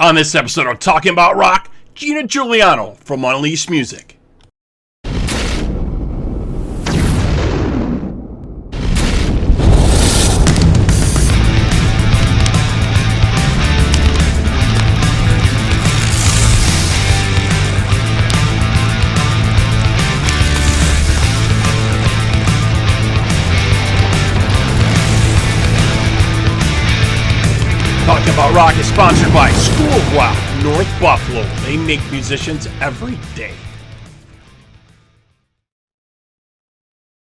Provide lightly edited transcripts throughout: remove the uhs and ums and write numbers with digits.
On this episode of Talking About Rock, Gina Juliano from Unleashed Music. Talking About Rock is sponsored by School of Rock, North Buffalo. They make musicians every day.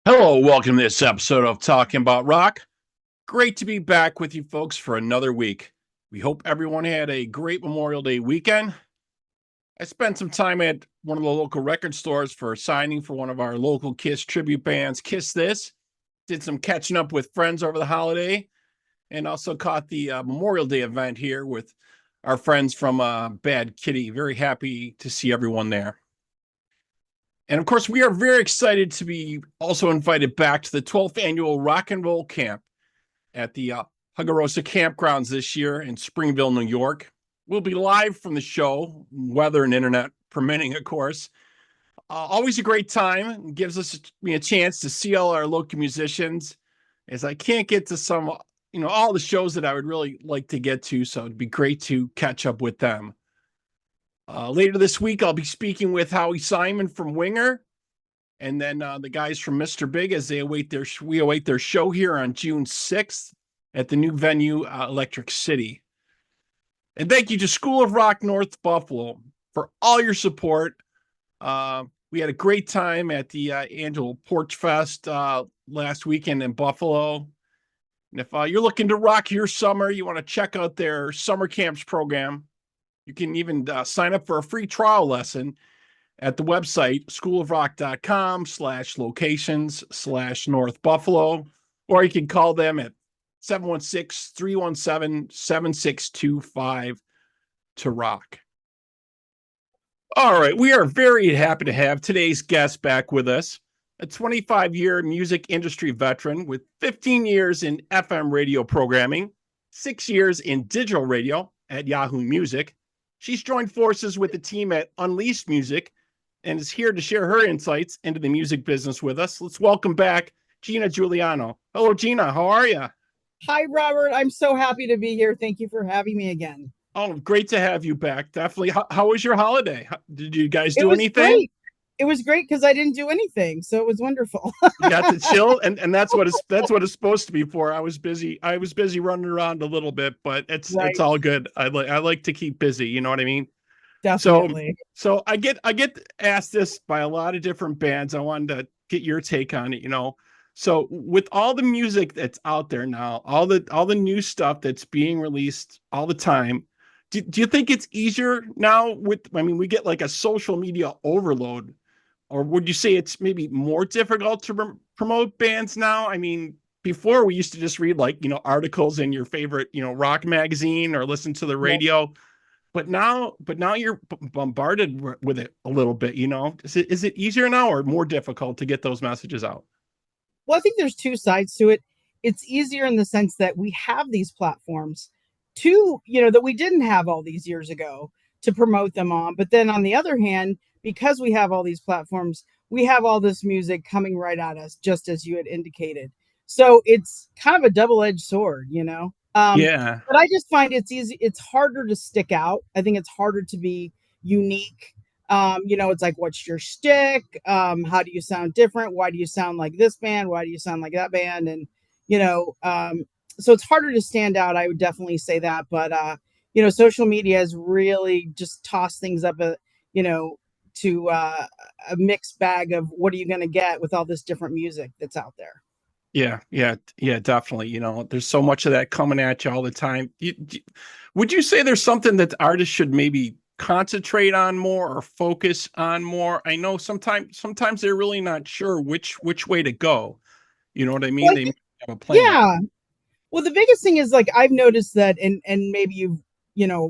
Hello, welcome to this episode of Talking About Rock. Great to be back with you folks for another week. We hope everyone had a great Memorial Day weekend. I spent some time at one of the local record stores for a signing for one of our local Kiss tribute bands, Kiss This. Did some catching up with friends over the holiday. And also caught the Memorial Day event here with our friends from Bad Kitty. Very happy to see everyone there. And of course, we are very excited to be also invited back to the 12th annual Rock and Roll Camp at the Hagarosa Campgrounds this year in Springville, New York. We'll be live from the show, weather and internet permitting, of course. Always a great time. It gives us a chance to see all our local musicians, as I can't get to some all the shows that I would really like to get to, so it'd be great to catch up with them. Later this week, I'll be speaking with Howie Simon from Winger, and then the guys from Mr. Big as we await their show here on June 6th at the new venue, Electric City. And thank you to School of Rock North Buffalo for all your support. We had a great time at the annual Porch Fest last weekend in Buffalo. And if you're looking to rock your summer, you want to check out their summer camps program, you can even sign up for a free trial lesson at the website, schoolofrock.com/locations/North Buffalo, or you can call them at 716-317-7625 to rock. All right, we are very happy to have today's guest back with us. A 25-year music industry veteran with 15 years in FM radio programming, 6 years in digital radio at Yahoo Music. She's joined forces with the team at Unleashed Music and is here to share her insights into the music business with us. Let's welcome back Gina Juliano. Hello, Gina. How are you? Hi, Robert. I'm so happy to be here. Thank you for having me again. Oh, great to have you back. Definitely. How was your holiday? Did you guys do anything? Great. It was great because I didn't do anything, so it was wonderful. You got to chill, and that's what it's supposed to be for. I was busy running around a little bit, but it's all good. I like to keep busy. You know what I mean? Definitely. So I get asked this by a lot of different bands. I wanted to get your take on it. So with all the music that's out there now, all the new stuff that's being released all the time, do you think it's easier now? We get like a social media overload. Or would you say it's maybe more difficult to promote bands now? I mean, before we used to just read articles in your favorite, rock magazine or listen to the radio. But now you're bombarded with it a little bit, Is it easier now or more difficult to get those messages out? Well, I think there's two sides to it. It's easier in the sense that we have these platforms that we didn't have all these years ago to promote them on. But then on the other hand, because we have all these platforms, we have all this music coming right at us, just as you had indicated. So it's kind of a double-edged sword, Yeah. But I just find it's easy. It's harder to stick out. I think it's harder to be unique. It's like, what's your shtick? How do you sound different? Why do you sound like this band? Why do you sound like that band? And, so it's harder to stand out. I would definitely say that. But, social media has really just tossed things up, to a mixed bag of what are you going to get with all this different music that's out there. Yeah, definitely. There's so much of that coming at you all the time. Would you say there's something that artists should maybe concentrate on more or focus on more? I know sometimes they're really not sure which way to go. You know what I mean? Well, they have a plan. Yeah. Well, the biggest thing is, like, I've noticed that, and maybe you've,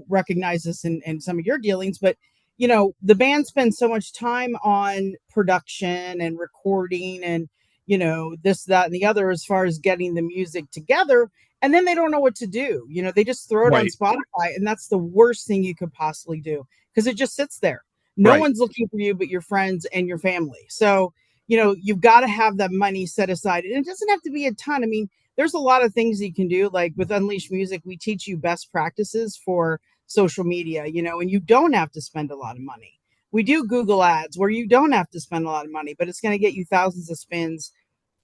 recognized this in some of your dealings, but, the band spends so much time on production and recording and, this, that, and the other as far as getting the music together. And then they don't know what to do. They just throw it on Right. Spotify, and that's the worst thing you could possibly do because it just sits there. No Right. one's looking for you but your friends and your family. So, you've got to have that money set aside. And it doesn't have to be a ton. I mean, there's a lot of things you can do. Like with Unleash Music, we teach you best practices for social media, and you don't have to spend a lot of money. We do Google ads where you don't have to spend a lot of money, but it's going to get you thousands of spins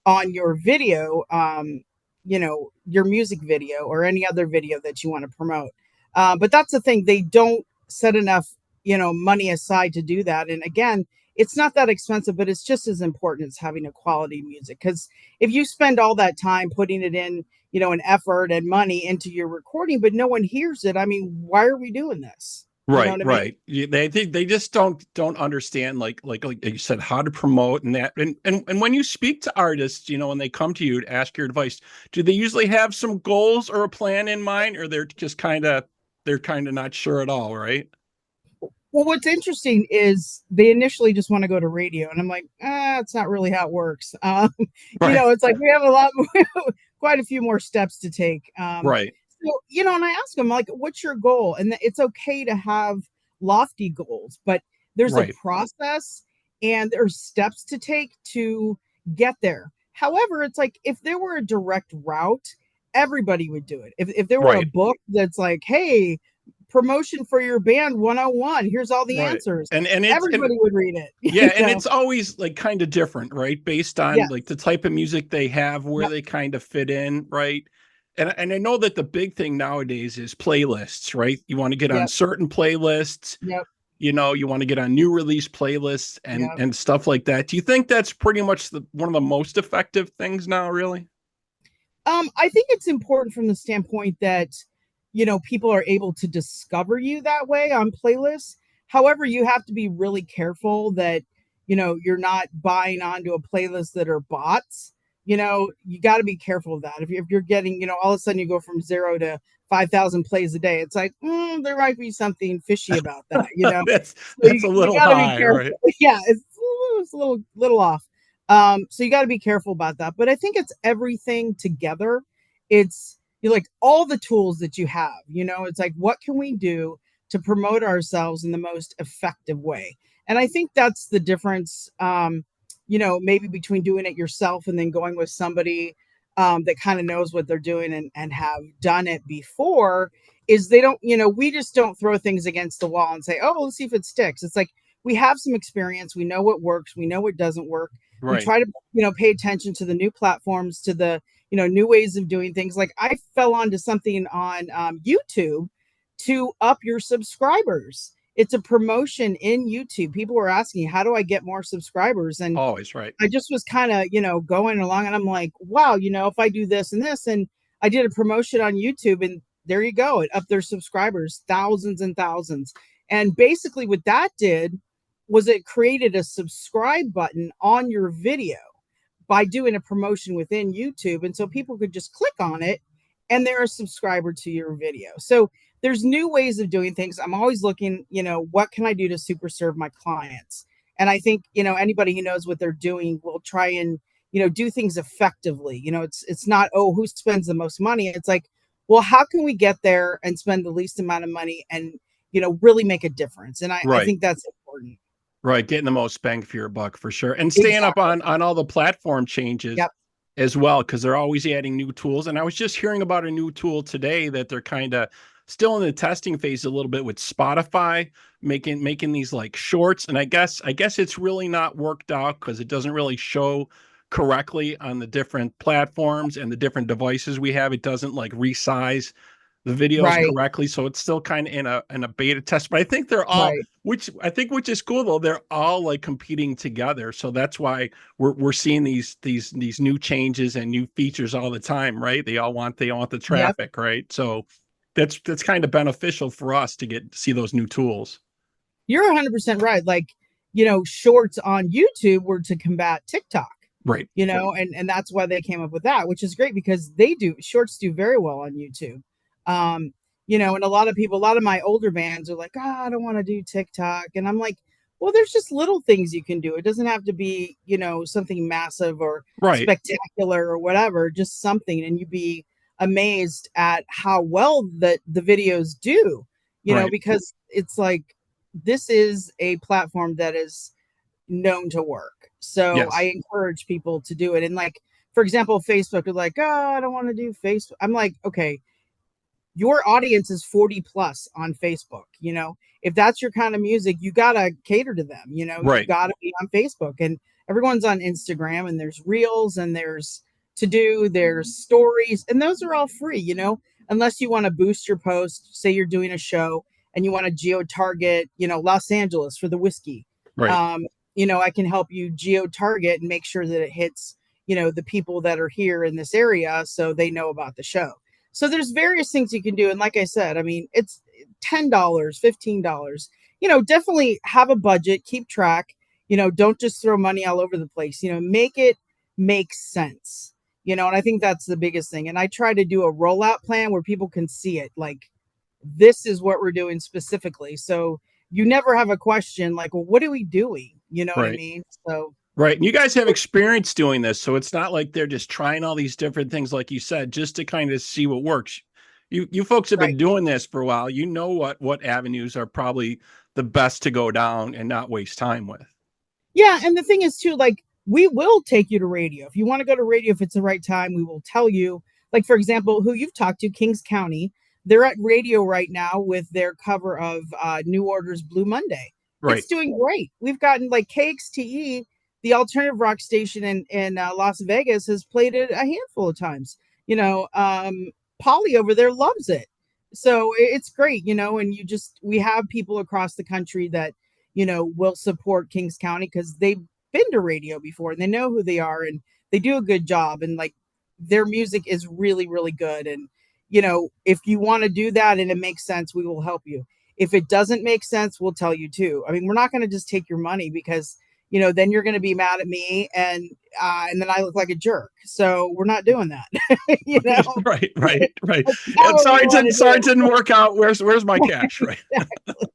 on your video, your music video or any other video that you want to promote. But that's the thing, they don't set enough, money aside to do that. And again, it's not that expensive, but it's just as important as having a quality music. Because if you spend all that time putting it in, an effort and money into your recording, but no one hears it, I mean, why are we doing this? You know Right, what I mean? right. They just don't understand like you said how to promote and that and when you speak to artists, when they come to you to ask your advice, do they usually have some goals or a plan in mind, or they're kind of not sure at all, right? Well, what's interesting is they initially just want to go to radio, and I'm like, it's not really how it works. Right, It's like we have a lot, quite a few more steps to take. right, So, and I ask them like, "What's your goal?" And it's okay to have lofty goals, but there's a right, process and there's steps to take to get there. However, it's like if there were a direct route, everybody would do it. If there were a right, book that's like, "Hey, promotion for your band 101. Here's all the right. answers." And it's and Everybody would read it, yeah, and it's always like kind of different, right? Based on like Yes. the type of music they have, where Yep. they kind of fit in, right? And I know that the big thing nowadays is playlists, right? You want to get on Yep. certain playlists, Yep. you want to get on new release playlists and Yep. and stuff like that. Do you think that's pretty much one of the most effective things now, really? I think it's important from the standpoint that, people are able to discover you that way on playlists. However, you have to be really careful that, you're not buying onto a playlist that are bots. You got to be careful of that. If you're getting, all of a sudden you go from 0 to 5,000 plays a day, it's like, there might be something fishy about that. that's So that's a you little got to be high, right? careful. Yeah, it's a little off. So you got to be careful about that. But I think it's everything together. It's like all the tools that you have, it's like, what can we do to promote ourselves in the most effective way? And I think that's the difference, maybe between doing it yourself and then going with somebody that kind of knows what they're doing and have done it before is they don't, we just don't throw things against the wall and say, oh, well, let's see if it sticks. It's like we have some experience. We know what works. We know what doesn't work. We Right, try to, pay attention to the new platforms, to the, new ways of doing things. Like I fell onto something on YouTube to up your subscribers. It's a promotion in YouTube. People were asking, how do I get more subscribers? And always right. I just was kind of, going along and I'm like, wow, if I do this and this, and I did a promotion on YouTube and there you go. It upped their subscribers, thousands and thousands. And basically what that did was it created a subscribe button on your video by doing a promotion within YouTube. And so people could just click on it and they're a subscriber to your video. So there's new ways of doing things. I'm always looking, what can I do to super serve my clients? And I think, anybody who knows what they're doing will try and, do things effectively. It's not, oh, who spends the most money? It's like, well, how can we get there and spend the least amount of money and, really make a difference? And I Right. think that's important. Right, getting the most bang for your buck for sure, and staying up Exactly. on all the platform changes Yep. as well, because they're always adding new tools. And I was just hearing about a new tool today that they're kind of still in the testing phase a little bit with Spotify, making these like shorts. And I guess it's really not worked out because it doesn't really show correctly on the different platforms and the different devices we have. It doesn't like resize the videos Right. correctly, so it's still kind of in a beta test. But I think they're all, Right. which is cool though. They're all like competing together, so that's why we're seeing these new changes and new features all the time, right? They all want the Yep. traffic, right? So that's kind of beneficial for us to see those new tools. You're 100% right. Like, shorts on YouTube were to combat TikTok, Right, and that's why they came up with that, which is great because shorts do very well on YouTube. And a lot of people, a lot of my older bands are like, I don't want to do TikTok. And I'm like, Well, there's just little things you can do. It doesn't have to be, something massive or Right. spectacular or whatever, just something. And you'd be amazed at how well that the videos do, Right. because it's like this is a platform that is known to work. So I Yes. encourage people to do it. And like, for example, Facebook are like, oh, I don't want to do Facebook. I'm like, okay, your audience is 40 plus on Facebook. If that's your kind of music, you got to cater to them. You Right. got to be on Facebook, and everyone's on Instagram, and there's reels, and there's to do, there's stories, and those are all free, unless you want to boost your post. Say you're doing a show and you want to geo target, Los Angeles for the whiskey. Right. Um, I can help you geo target and make sure that it hits, the people that are here in this area so they know about the show. So there's various things you can do. And like I said, I mean, it's $10, $15. Definitely have a budget, keep track, don't just throw money all over the place, make it make sense. And I think that's the biggest thing. And I try to do a rollout plan where people can see it. Like, this is what we're doing specifically. So you never have a question like, well, what are we doing? You know what I Right. mean? So Right. And you guys have experience doing this. So it's not like they're just trying all these different things, like you said, just to kind of see what works. You folks have right. been doing this for a while. You know what avenues are probably the best to go down and not waste time with. Yeah, and the thing is too, like, we will take you to radio. If you want to go to radio, if it's the right time, we will tell you. Like, for example, who you've talked to, Kings County, they're at radio right now with their cover of New Order's Blue Monday. It's Right. doing great. We've gotten like KXTE, the alternative rock station in Las Vegas, has played it a handful of times. Polly over there loves it. So it's great, and we have people across the country that will support Kings County because they've been to radio before and they know who they are and they do a good job, and like their music is really, really good. And if you want to do that and it makes sense, we will help you. If it doesn't make sense, we'll tell you too. I mean, we're not going to just take your money because then you're going to be mad at me, and then I look like a jerk. So we're not doing that. you know, Right. Right. Right. That's not And what we want to sorry it do. didn't work out. Where's my cash? Right.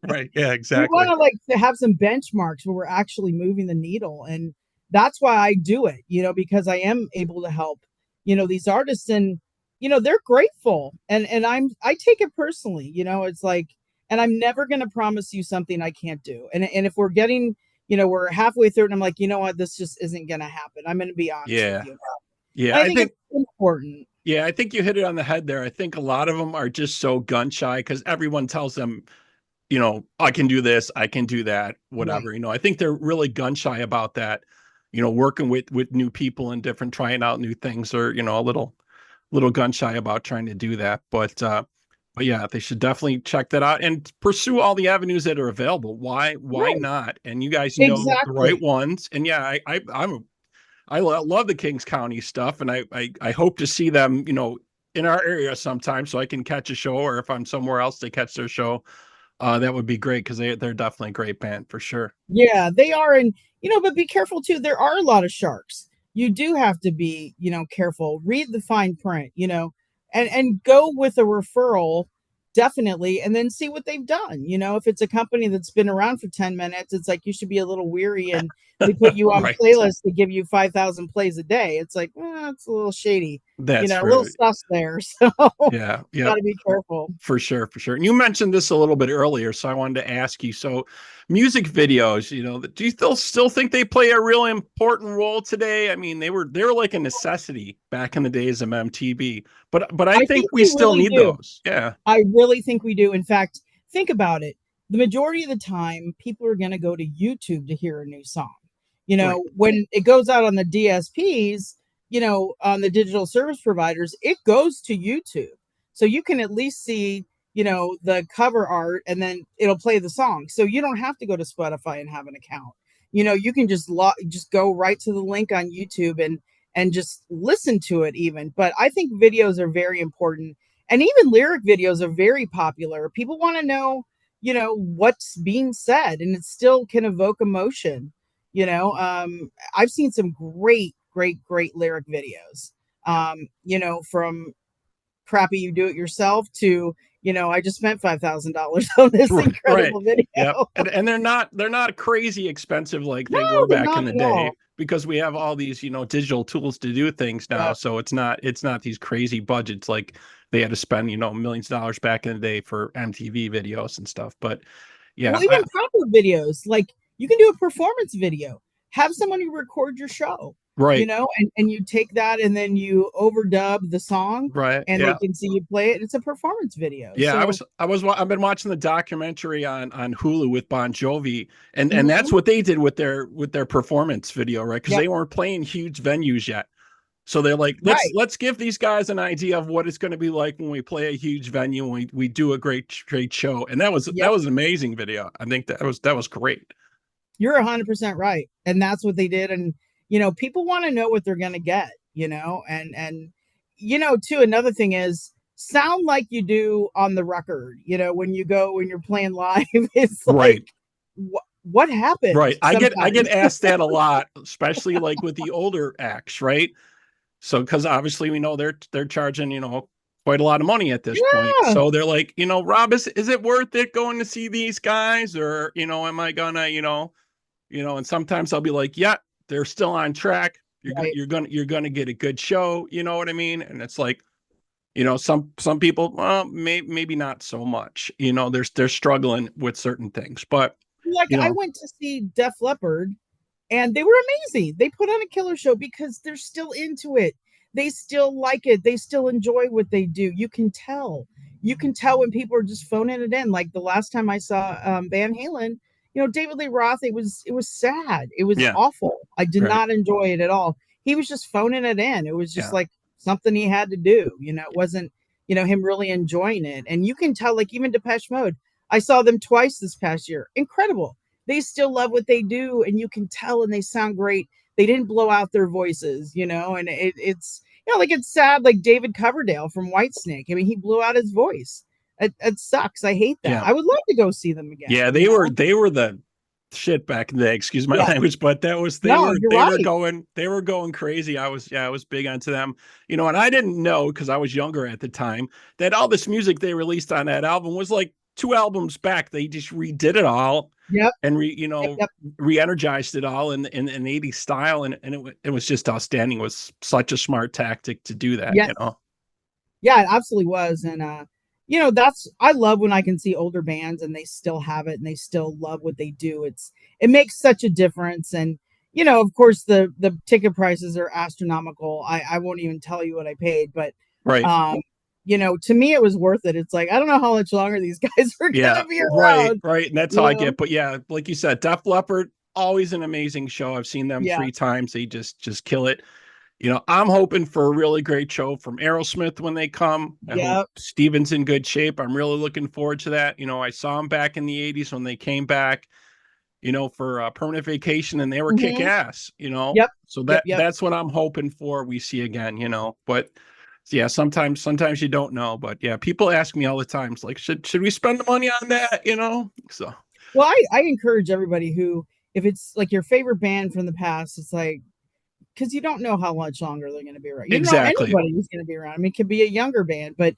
Right. Yeah, We want exactly. to like to have some benchmarks where we're actually moving the needle, and that's why I do it, because I am able to help these artists, and they're grateful, and I take it personally. It's like, and I'm never going to promise you something I can't do. And if we're getting, we're halfway through and I'm like, you know what, this just isn't going to happen, I'm going to be honest with Yeah. you. Yeah. And I think it's important. Yeah, I think you hit it on the head there. I think a lot of them are just so gun shy because everyone tells them, I can do this, I can do that, Right. whatever. I think they're really gun shy about that. Working with new people and different, trying out new things, or a little gun shy about trying to do that. But yeah, they should definitely check that out and pursue all the avenues that are available. Why Right. not? And you guys know the right Exactly. ones. And yeah, love the Kings County stuff, and I hope to see them, in our area sometime, so I can catch a show, or if I'm somewhere else to catch their show. That would be great because they're definitely a great band for sure. Yeah, they are. And, but be careful too. There are a lot of sharks. You do have to be, careful. Read the fine print, and go with a referral, definitely, and then see what they've done. If it's a company that's been around for 10 minutes, it's like you should be a little weary, and they put you on Right. playlists to give you 5,000 plays a day. It's like, it's a little shady, That's a little true. sus there. So Yeah. Yep. gotta be careful. For sure. For sure. And you mentioned this a little bit earlier, so I wanted to ask you. So, music videos, do you still think they play a really important role today? I mean, they were like a necessity back in the days of MTV, but I I think think we we still really need do. those. Yeah. I really think we do. In fact, think about it. The majority of the time, people are going to go to YouTube to hear a new song. Right. When it goes out on the DSPs, on the digital service providers, it goes to YouTube. So you can at least see, the cover art, and then it'll play the song. So you don't have to go to Spotify and have an account. You can just go right to the link on YouTube and just listen to it even. But I think videos are very important, and even lyric videos are very popular. People want to know, what's being said, and it still can evoke emotion. I've seen some great, great, great lyric videos. From crappy you do it yourself to, I just spent $5,000 on this Right. incredible video. Yep. And they're not crazy expensive like No, they were they're back in not the at day, all. because we have all these, digital tools to do things now. Yeah. So it's not these crazy budgets like they had to spend, millions of dollars back in the day for MTV videos and stuff. But Well, yeah, even proper videos, like you can do a performance video. Have someone who record your show, right. and you take that and then you overdub the song Right. and they Yeah. can see you play it. It's a performance video. Yeah, So, I've been watching the documentary on Hulu with Bon Jovi, and that's mhm, what they did with their performance video, right? Because yep, they weren't playing huge venues yet. So they're like, let's right. let's give these guys an idea of what it's going to be like when we play a huge venue and we do a great show. And that Yep. was an amazing video. I think that was great. You're 100% right. And that's what they did. And, people want to know what they're going to get, too, another thing is sound like you do on the record, when you're playing live, it's like, Right. what happened Right. I get sometimes? asked that a lot, especially like with the older acts, right? So because obviously we know they're charging, quite a lot of money at this point. Yeah. So they're like, Rob, is it worth it going to see these guys? Or, am I gonna, and sometimes I'll be like, yeah, they're still on track. Right. You're gonna get a good show, you know what I mean? And it's like, some people, well, maybe not so much. They're struggling with certain things. But Like you I know, went to see Def Leppard and they were amazing. They put on a killer show because they're still into it. They still like it. They still enjoy what they do. You can tell. You can tell when people are just phoning it in. Like the last time I saw Van Halen, David Lee Roth. It was sad. It was yeah, awful. I did right. not enjoy it at all. He was just phoning it in. It was just Yeah. like something he had to do. It wasn't him really enjoying it. And you can tell. Like even Depeche Mode. I saw them twice this past year. Incredible. They still love what they do, and you can tell, and they sound great. They didn't blow out their voices, and it's like it's sad, like David Coverdale from Whitesnake. I mean, he blew out his voice. It sucks. I hate that. Yeah. I would love to go see them again. Yeah, they were the shit back in the day, excuse my Yeah. language, but that was they No, were you're they were right. going they were going crazy. I was big onto them. And I didn't know because I was younger at the time that all this music they released on that album was like two albums back. They just redid it all Yep. and Yep. Yep. re-energized it all in an 80s style, and it was just outstanding. It was such a smart tactic to do Yes. that. Yeah, it absolutely was. And that's I love when I can see older bands and they still have it and they still love what they do. It makes such a difference. And of course the ticket prices are astronomical. I won't even tell you what I paid, but Right. um, to me it was worth it. It's like I don't know how much longer these guys are Yeah, gonna be right, around. right. And that's how You I know? get. But yeah, like you said, Def Leppard, always an amazing show. I've seen them Yeah. 3 times. They just kill it. I'm hoping for a really great show from Aerosmith when they come. I hope Yep. Steven's in good shape. I'm really looking forward to that. I saw him back in the 80s when they came back, for a permanent vacation, and they were kick Hmm. ass. Yep. So Yep. Yep. that's what I'm hoping for we see again. But yeah, sometimes you don't know. But yeah, people ask me all the time, it's like, should we spend the money on that? So Well, I encourage everybody who, if it's like your favorite band from the past, it's like because you don't know how much longer they're going to be around. You don't know exactly. anybody who's going to be around. I mean, it could be a younger band, but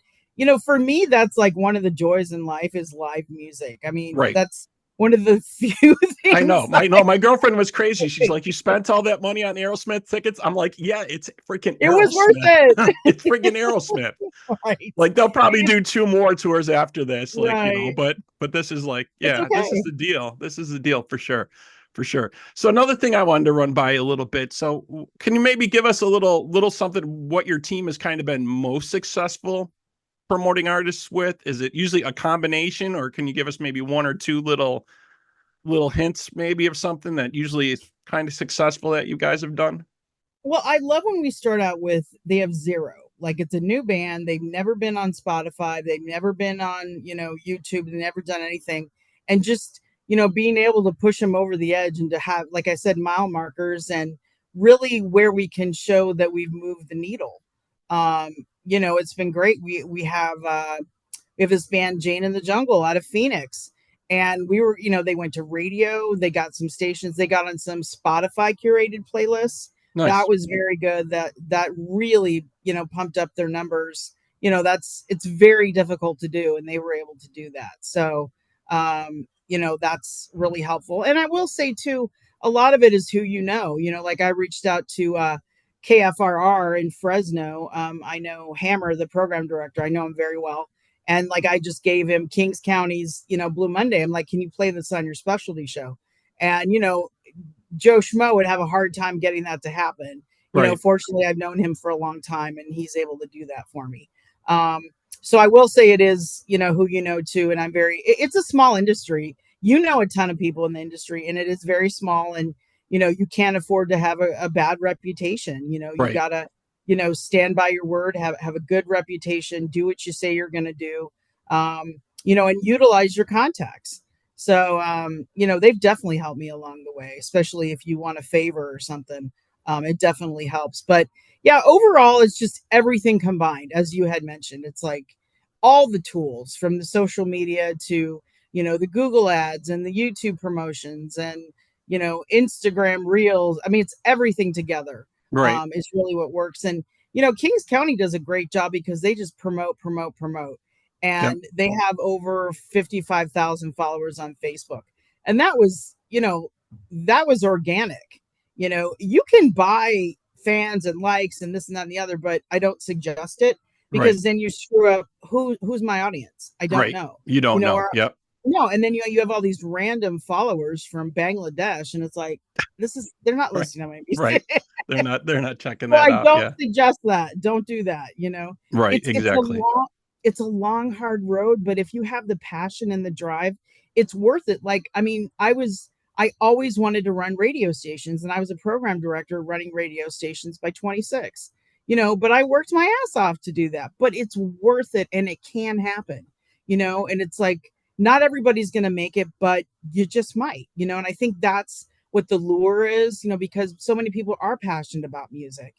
for me, that's like one of the joys in life is live music. I mean, Right. that's one of the few I know. things. My girlfriend was crazy. She's like, "You spent all that money on Aerosmith tickets?" I'm like, "Yeah, it's freaking It was worth Aerosmith. it, It's freaking Aerosmith." right? Like they'll probably It, do 2 more tours after this, right. but this is like, It's yeah, this is okay. the deal. This is the deal for sure. For sure. So another thing I wanted to run by a little bit. So can you maybe give us a little something what your team has kind of been most successful promoting artists with? Is it usually a combination, or can you give us maybe one or two little hints maybe of something that usually is kind of successful that you guys have done? Well, I love when we start out with they have zero. Like it's a new band. They've never been on Spotify. They've never been on, YouTube. They've never done anything. And just, being able to push them over the edge and to have, like I said, mile markers and really where we can show that we've moved the needle. Um, it's been great. We have this band Jane in the Jungle out of Phoenix. And we were, they went to radio, they got some stations, they got on some Spotify curated playlists. That Nice. was very good. That really, pumped up their numbers, it's very difficult to do, and they were able to do that. So, that's really helpful. And I will say too, a lot of it is who like I reached out to KFRR in Fresno. I know Hammer, the program director. I know him very well. And like I just gave him Kings County's, Blue Monday. I'm like, can you play this on your specialty show? And Joe Schmo would have a hard time getting that to happen. Right. Fortunately, I've known him for a long time, and he's able to do that for me. Um, so I will say it is, who too. And it's a small industry. A ton of people in the industry, and it is very small. And, you can't afford to have a bad reputation. You Right. gotta, stand by your word, have a good reputation, do what you say you're going to do, and utilize your contacts. So, they've definitely helped me along the way, especially if you want a favor or something. It definitely helps. But yeah, overall, it's just everything combined, as you had mentioned. It's like all the tools from the social media to, the Google ads and the YouTube promotions and, Instagram reels. I mean, it's everything together, Right. is really what works. And, Kings County does a great job because they just promote, promote, promote, Yep. and they have over 55,000 followers on Facebook. And that was organic. You can buy fans and likes and this and that and the other, but I don't suggest it, Right. because then you screw up who's my audience. I don't Right. know. You don't know. Or Yep. no, and then you have all these random followers from Bangladesh, and it's like, they're not Right. listening to my Right. music. They're not checking So that I out. don't Yeah. suggest that. Don't do that. Right. It's a Exactly. long, hard road, but if you have the passion and the drive, it's worth it. Like, I mean, I always wanted to run radio stations, and I was a program director running radio stations by 26. But I worked my ass off to do that. But it's worth it, and it can happen. And it's like, not everybody's going to make it, but you just might. And I think that's what the lure is, because so many people are passionate about music.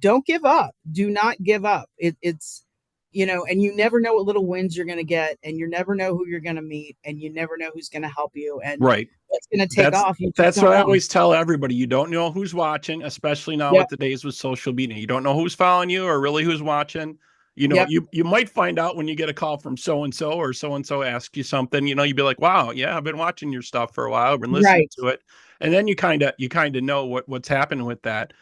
Don't give up. Do not give up. And you never know what little wins you're going to get, and you never know who you're going to meet, and you never know who's going to help you and Right. what's going to take That's off. You just that's don't what I know. always tell everybody. You don't know who's watching, especially now Yep. with the days with social media. You don't know who's following you or really who's watching. Yep. You might find out when you get a call from so and so ask you something. You'd be like, "Wow, yeah, I've been watching your stuff for a while. I've been listening Right. to it," and then you kind of know what's happening with that.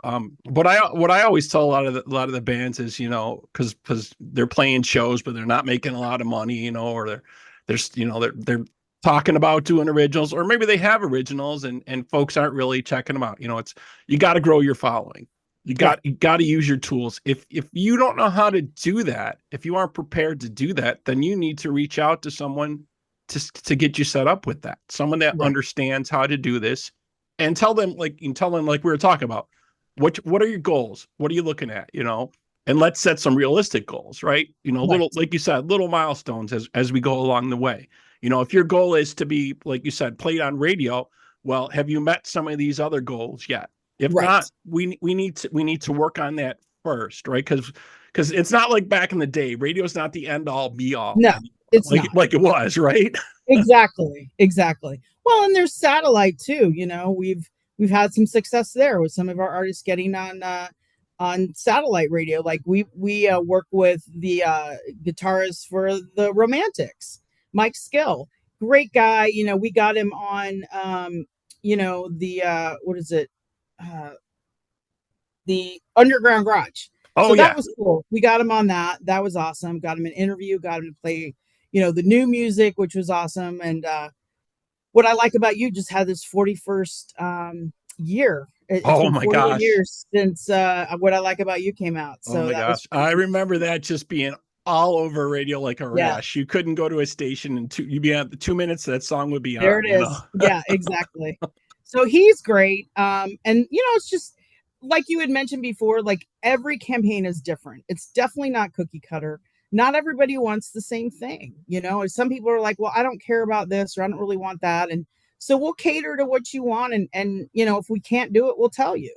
But what I always tell a lot of the bands is, because they're playing shows, but they're not making a lot of money, or they're talking about doing originals, or maybe they have originals and folks aren't really checking them out. It's you got to grow your following. You Yeah. got you got to use your tools. If you don't know how to do that, if you aren't prepared to do that, then you need to reach out to someone to get you set up with that. Someone that Right. understands how to do this, and tell them like we were talking about, what are your goals? What are you looking at? And let's set some realistic goals, right? Little, Right. like you said, little milestones as we go along the way. If your goal is to be, like you said, played on radio, well, have you met some of these other goals yet? If Right. not, we need to work on that first, right? Because it's not like back in the day. Radio's not the end all be all No, anymore, it's like not. like it was, right? Exactly. Exactly. Well, and there's satellite too. We've had some success there with some of our artists getting on satellite radio. Like we work with the guitarist for the Romantics, Mike Skill. Great guy. We got him on the what is it? Uh the Underground Garage. Oh So that yeah. was cool. We got him on that. That was awesome. Got him an interview, got him to play, the new music, which was awesome. And what I like about you just had this 41st year. It's Oh been my 41 gosh. years since What I Like About You came out. Oh So my that was gosh. I crazy. remember that just being all over radio like a Yeah, rash. You couldn't go to a station and you'd be on the 2 minutes that song would be there on, it you know? is. Yeah, exactly. So he's great. And it's just like you had mentioned before, like every campaign is different. It's definitely not cookie cutter. Not everybody wants the same thing. And some people are like, well, I don't care about this, or I don't really want that. And so we'll cater to what you want. And if we can't do it, we'll tell you.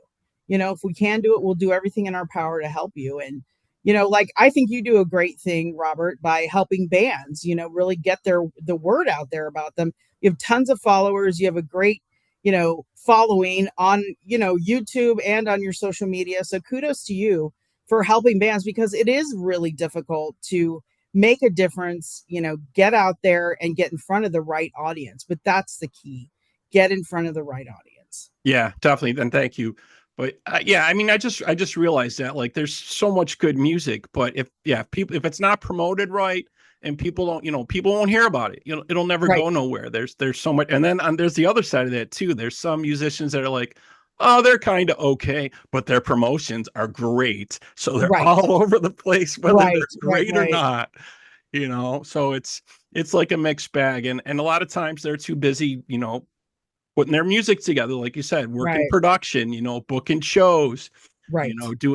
If we can do it, we'll do everything in our power to help you. And like I think you do a great thing, Robert, by helping bands, really get the word out there about them. You have tons of followers. You have a great, following on, YouTube and on your social media. So kudos to you for helping bands, because it is really difficult to make a difference, get out there and get in front of the right audience. But that's the key. Get in front of the right audience. Yeah, definitely. Then thank you. But yeah, I mean, I just realized that like there's so much good music, but if it's not promoted right and people don't, people won't hear about it. It'll never Right. go nowhere. There's so much, and then there's the other side of that too. There's some musicians that are like, oh, they're kind of okay, but their promotions are great, so they're Right. all over the place, whether Right. they're Right. great or Right. not. So it's like a mixed bag, and a lot of times they're too busy, putting their music together, like you said, working Right. production, booking shows, Right.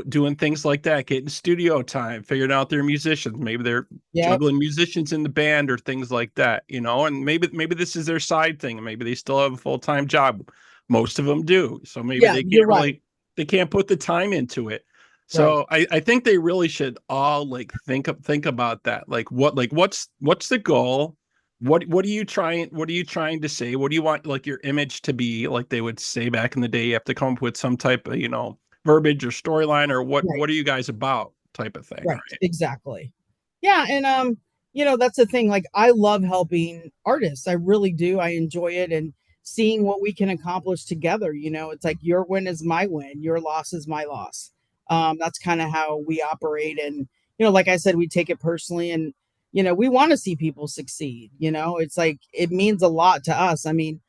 doing things like that, getting studio time, figuring out their musicians. Maybe they're Yep. juggling musicians in the band or things like that, and maybe this is their side thing, and maybe they still have a full-time job. Most of them do. So maybe Yeah, they you're can't right. really they can't put the time into it. Right. So I think they really should all like think about that. What's the goal? What are you trying to say? What do you want like your image to be? Like they would say back in the day, you have to come up with some type of, verbiage or storyline, or what Right. what are you guys about type of thing, Right, right? exactly. Yeah, and that's the thing. Like, I love helping artists. I really do. I enjoy it, and seeing what we can accomplish together. It's like your win is my win, your loss is my loss. That's kind of how we operate, and like I said, we take it personally, and we want to see people succeed. It's like it means a lot to us. I mean,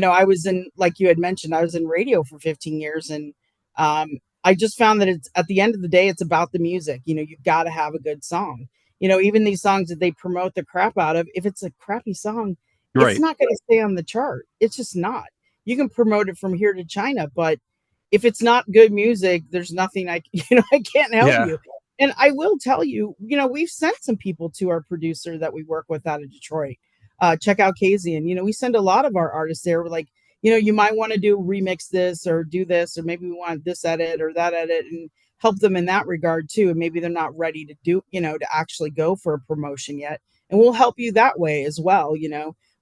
I was in, like you had mentioned, I was in radio for 15 years, and um, I just found that it's at the end of the day, it's about the music. You've got to have a good song. Even these songs that they promote the crap out of, if it's a crappy song, it's Right. not going to stay on the chart. It's just not. You can promote it from here to China, but if it's not good music, there's nothing I can't help Yeah. you. And I will tell you, we've sent some people to our producer that we work with out of Detroit. Check out Casey. And, we send a lot of our artists there. We're like, you might want to do remix this or do this, or maybe we want this edit or that edit, and help them in that regard too. And maybe they're not ready to do, to actually go for a promotion yet. And we'll help you that way as well.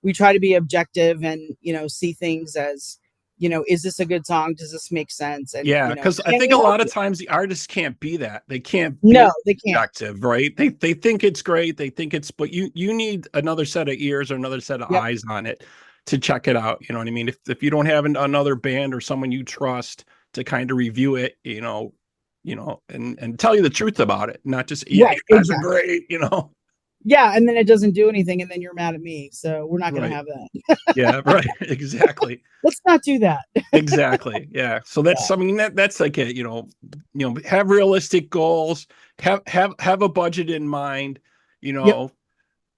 We try to be objective and, see things as, is this a good song? Does this make sense? And, Yeah, because I and think we a help lot of you. times the artists can't be that. They can't be No, they can't. objective, right? They think it's great. They think it's, but you need another set of ears or another set of Yep. eyes on it to check it out. You know what I mean? If you don't have another band or someone you trust to kind of review it, and tell you the truth about it, not just, yeah, you Right. guys are Exactly. great. Yeah. And then it doesn't do anything. And then you're mad at me. So we're not going to Right. have that. Yeah, right. Exactly. Let's not do that. Exactly. Yeah. So that's, Yeah. I mean, that's like a, have realistic goals, have a budget in mind, you Yep. know,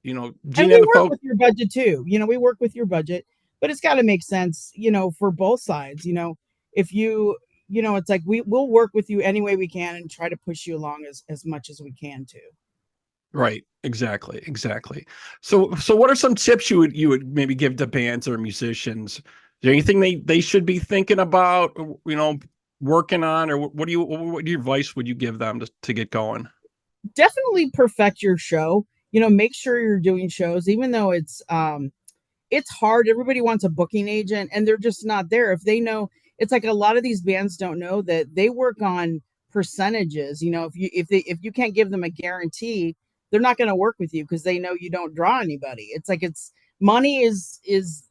And Gina we and the work folk. with your budget too. We work with your budget, but it's got to make sense, for both sides. If it's like we'll work with you any way we can and try to push you along as much as we can too. Right. Exactly. Exactly. So what are some tips you would maybe give to bands or musicians? Is there anything they should be thinking about, working on, or what advice would you give them to get going? Definitely perfect your show. Make sure you're doing shows, even though it's hard. Everybody wants a booking agent and they're just not there. If they know, it's like a lot of these bands don't know that they work on percentages. If you can't give them a guarantee, they're not going to work with you because they know you don't draw anybody. It's like it's money is is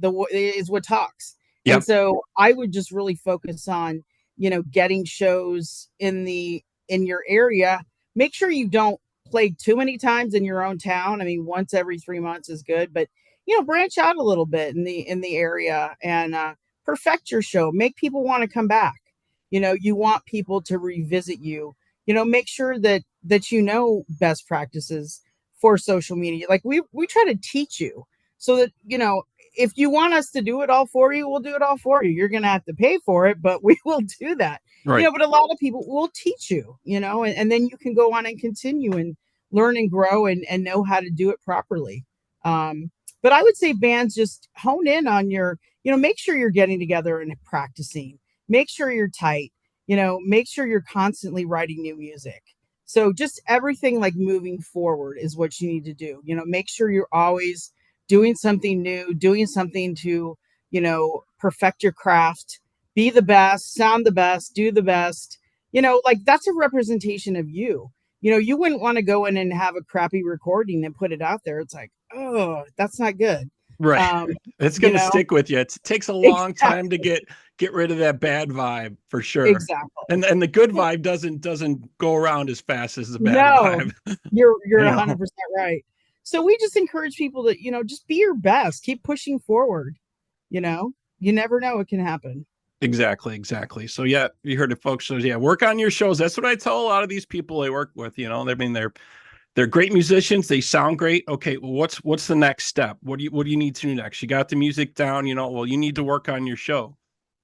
what talks. And Yep. so I would just really focus on, getting shows in your area. Make sure you don't play too many times in your own town. I mean, once every 3 months is good, but branch out a little bit in the area, and perfect your show. Make people want to come back. You want people to revisit you. Make sure that best practices for social media. Like we try to teach you so that if you want us to do it all for you, we'll do it all for you. You're gonna have to pay for it, but we will do that. Right. But a lot of people will teach you. And then you can go on and continue and learn and grow and know how to do it properly. Um, but I would say bands just hone in on make sure you're getting together and practicing. Make sure you're tight. Make sure you're constantly writing new music. So just everything like moving forward is what you need to do. Make sure you're always doing something new, doing something to, perfect your craft, be the best, sound the best, do the best. like that's a representation of you. You wouldn't want to go in and have a crappy recording and put it out there. It's like, oh, that's not good. Right. Um, It's you going to know, stick with you. It takes a long time to exactly, get rid of that bad vibe for sure. exactly. And the good vibe doesn't go around as fast as the bad No, vibe. you're You a know. hundred percent right. So we just encourage people to, just be your best, keep pushing forward. You never know what can happen. Exactly, exactly. So yeah, you heard it, folks. So yeah, work on your shows. That's what I tell a lot of these people I work with. I mean, they're great musicians. They sound great. Okay, well, what's the next step? What do you need to do next? You got the music down. Well, you need to work on your show.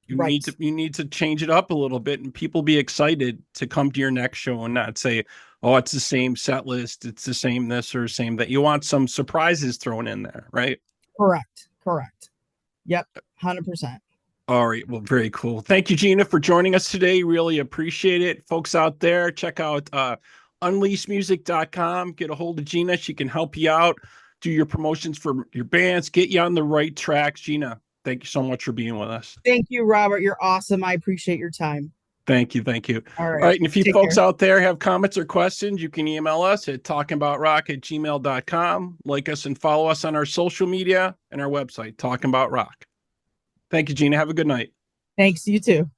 You need Right. to you need to change it up a little bit, and people be excited to come to your next show and not say, "Oh, it's the same set list. It's the same this or same that." You want some surprises thrown in there, right? Correct. Correct. Yep. 100%. All right. Well, very cool. Thank you, Gina, for joining us today. Really appreciate it. Folks out there, check out unleashmusic.com. Get a hold of Gina. She can help you out, do your promotions for your bands, get you on the right tracks. Gina, thank you so much for being with us. Thank you, Robert. You're awesome. I appreciate your time. Thank you. Thank you. All All right. right. And if you Take folks care. out there have comments or questions, you can email us at talkingaboutrock@gmail.com. Like us and follow us on our social media and our website, Talking About Rock. Thank you, Gina. Have a good night. Thanks. You too.